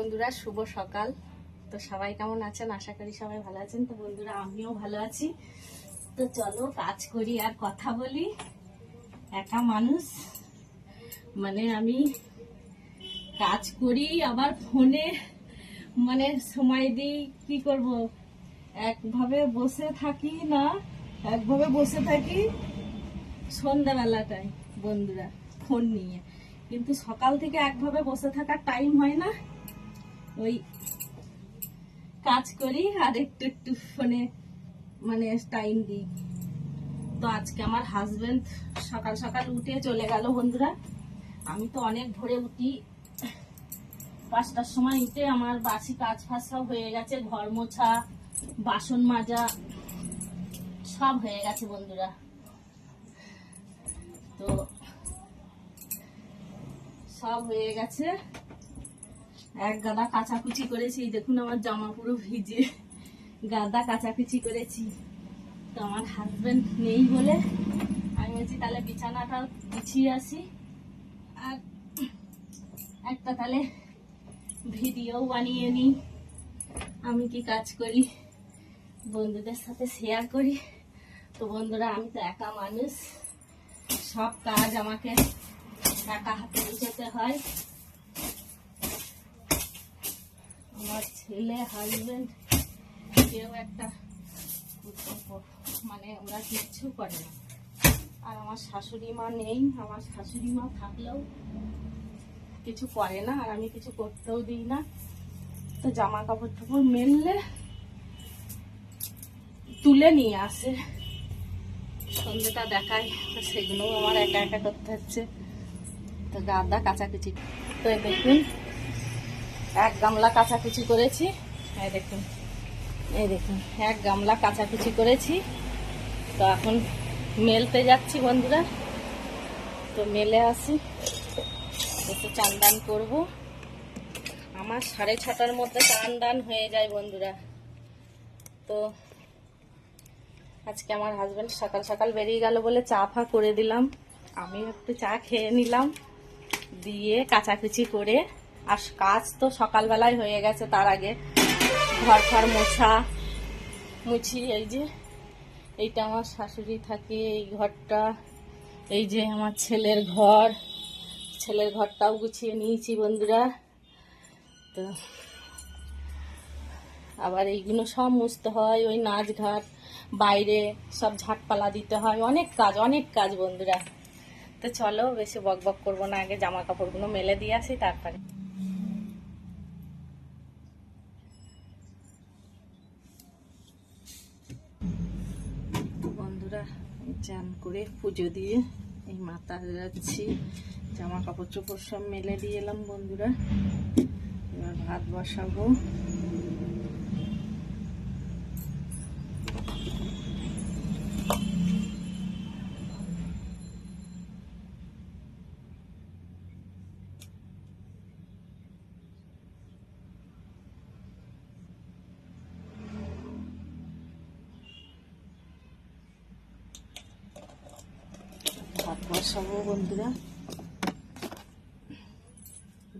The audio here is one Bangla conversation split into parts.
বন্ধুরা, শুভ সকাল। তো সবাই কেমন আছেন? আশা করি সবাই ভালো আছেন। তো বন্ধুরা, আমিও ভালো আছি। তো চলো কাজ করি আর কথা বলি। একা মানুষ, মানে আমি কাজ করি আবার ফোনে সময় দিই। কি করব, একভাবে বসে থাকি না, একভাবে বসে থাকি সন্ধ্যাবেলাটায় বন্ধুরা ফোন নিয়ে। কিন্তু সকাল থেকে একভাবে বসে থাকার টাইম হয় না, ওই কাজ করি আর একটু একটু ফোনে টাইম দিই। তো আজকে আমার হাজবেন্ড সকাল সকাল উঠে চলে গেল বন্ধুরা। আমি তো অনেক ভোরে উঠি, 5টার সময় উঠে আমার বাসি কাজ ফাজ সব হয়ে গেছে। ঘর মোছা, বাসন মাজা সব হয়ে গেছে বন্ধুরা। তো সব হয়ে গেছে, এক গাদা কাচাকুচি করেছি। দেখুন আমার জামা পুরো ভিজে, গাদা কাচাকুচি করেছি। তো আমার হাজবেন্ড নেই বলে আমি বলছি তাহলে বিছানাটা গুছিয়ে আসি আর একটা তাহলে ভিডিও বানিয়ে নিই, আমি কি কাজ করি বন্ধুদের সাথে শেয়ার করি। তো বন্ধুরা, আমি তো একা মানুষ, সব কাজ আমাকে একা হাতে যেতে হয়। আমার ছেলে হাজবেন্ড কেউ একটা ওরা কিচ্ছু করে না। আর আমার শাশুড়ি মা নেই, আমার শাশুড়ি মা থাকলেও কিছু করে না, আর আমি কিছু করতেও দিই না। তো জামা কাপড় টাপড় মেললে তুলে নিয়ে আসে, সন্ধ্যেটা দেখায়, সেগুলোও আমার একা একা করতে হচ্ছে। তো গাদা কাচাকুচি, তো দেখুন এক গামলা কাচাকুচি করেছি। এই দেখুন এক গামলা কাচাকুচি করেছি। তো এখন মেলতে যাচ্ছি বন্ধুরা। তো মেলে আসি, একটু চান দান করবো। আমার 6:30টার মধ্যে চান দান হয়ে যায় বন্ধুরা। তো আজকে আমার হাজবেন্ড সকাল সকাল বেরিয়ে গেল বলে চা ফা করে দিলাম, আমি একটু চা খেয়ে নিলাম, দিয়ে কাচাকুচি করে। আর কাজ তো সকালবেলায় হয়ে গেছে, তার আগে ঘর ফর মোছা মুছি। এই যে এইটা আমার শাশুড়ি থাকে, এই ঘরটা, এই যে আমার ছেলের ঘর, ছেলের ঘরটাও গুছিয়ে নিয়েছি বন্ধুরা। তো আবার এইগুলো সব মুছতে হয়, ওই নাচ ঘাট, বাইরে সব ঝাঁটপালা দিতে হয়, অনেক কাজ বন্ধুরা। তো চলো বেশি বক বক করবো না, আগে জামা কাপড়গুলো মেলে দিয়ে আসি তারপরে। বন্ধুরা, চান করে পুজো দিয়ে এই মাথা যাচ্ছি, জামা কাপড় চোপড় সব মেলে দিয়ে এলাম বন্ধুরা। এবার ভাত বসাবো। ভাত বসাবো বন্ধুরা।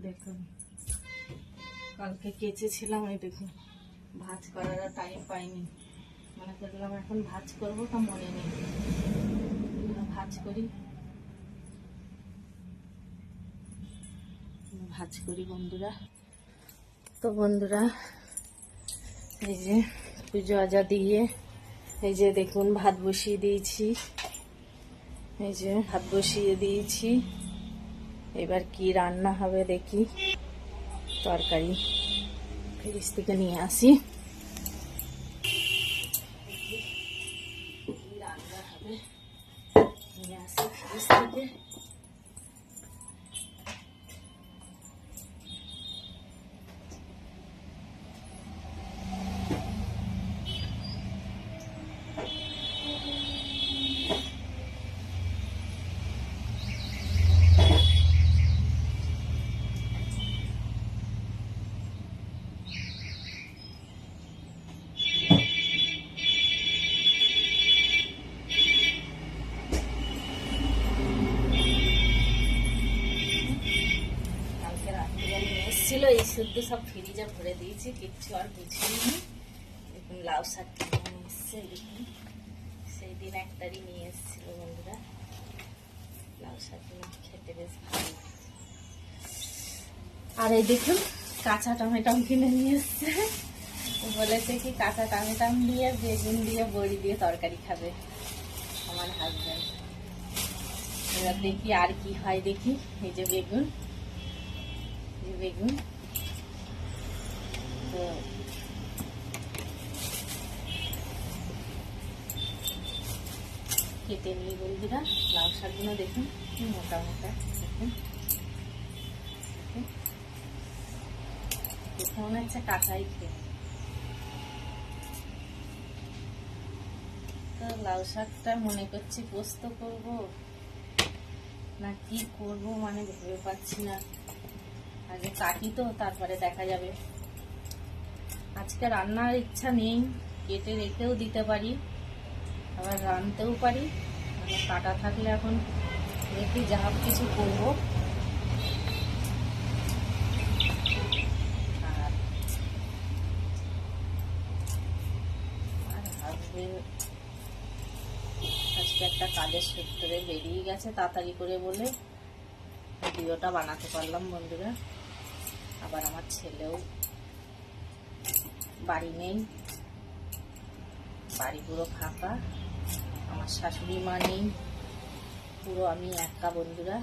দেখুন কালকে কেচেছিলাম, এই দেখুন ভাজ করার টাইম পাইনি, মনে করলাম এখন ভাজ করবো, তা মনে নেই। ভাজ করি বন্ধুরা। তো বন্ধুরা, এই যে পুজো আজা দিয়ে এই যে দেখুন ভাত বসিয়ে দিয়েছি, এই যে ভাত বসিয়ে দিয়েছি। এবার কি রান্না হবে দেখি, তরকারি ফ্রিজ থেকে নিয়ে আসি। রান্না হবে নিয়ে আসি ফ্রিজ থেকে। সব ফ্রিজে ভরে দিয়েছি, কিচ্ছু আর বুঝিনি। দেখুন লাউ শাক কিনে নিয়ে এসছে, দেখুন সেই দিন একটারই নিয়ে এসেছিল বন্ধুরা। লাউ শাক খেতে বেশ ভালো। আর এই দেখুন কাঁচা টমেটো কিনে নিয়ে এসছে, বলেছে কি কাঁচা টমেটো দিয়ে বেগুন দিয়ে বড়ি দিয়ে তরকারি খাবে আমার হাজবেন্ড। এবার দেখি আর কি হয়, দেখি। এই যে বেগুন, বেগুন তো কেটে নিই বন্ধুরা। লাউ শাকগুলো দেখুন কি মোটা মোটা, দেখুন দেখে মনে হচ্ছে কাঁচাই খেয়ে। তো লাউ শাকটা মনে করছি পোস্ত করব না কি করব, মানে ভেবে পাচ্ছি না। আগে কাটি তো তারপরে দেখা যাবে। আজকে রান্নার ইচ্ছা নেই, কেটে রেখেও দিতে পারি, আবার রাঁধতেও পারি। মানে কাটা থাকলে এখন দেখি যা কিছু করবো। আর হাজবেন্ড আজকে একটা কাজের সূত্রে বেরিয়ে গেছে তাড়াতাড়ি করে বলে ভিডিওটা বানাতে পারলাম বন্ধুরা। আবার আমার ছেলেও বাড়ি নেই, বাড়ি পুরো ফাঁকা। আমার শাশুড়ি মা নেই, পুরো আমি একা বন্ধুরা।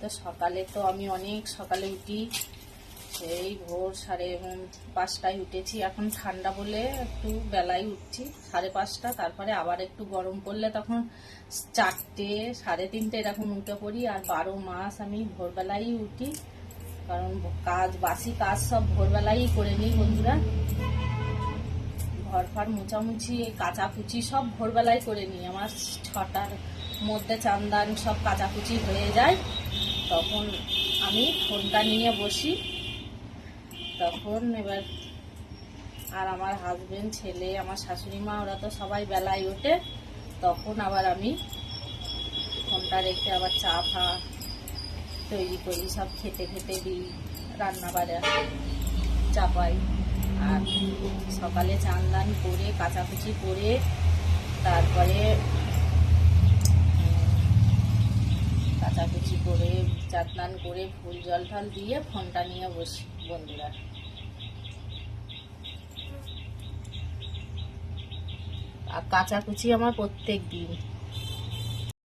তো সকালে তো আমি অনেক সকালে উঠি, সেই ভোর 5:30টায় উঠেছি। এখন ঠান্ডা বলে একটু বেলায় উঠছি 5:30, তারপরে আবার একটু গরম পড়লে তখন 4টে 3:30 এরকম উঠে পড়ি। আর 12 মাস আমি ভোরবেলাই উঠি, কারণ কাজ বাসি কাজ সব ভোরবেলাই করে নিই বন্ধুরা। ঘর ফর মোছামুছি কাচাকুচি সব ভোরবেলায় করে নিই। আমার 6টার মধ্যে চান্দান সব কাচাকুচি হয়ে যায়। তখন আমি ফোনটা নিয়ে বসি, তখন এবার আর আমার হাজবেন্ড, ছেলে, আমার শাশুড়ি মা ওরা তো সবাই বেলায় ওঠে। তখন আবার আমি ফোনটা রেখে আবার চা ফা তৈরি করি, সব খেতে খেতে দিই, রান্না বাড়া চাপাই। আর সকালে চান দান করে কাচাকুচি করে তারপরে কাচাকুচি করে চান দান করে ফুল জল টল দিয়ে ফোনটা নিয়ে বসি বন্ধুরা। আর কাচাকুচি আমার প্রত্যেক দিন।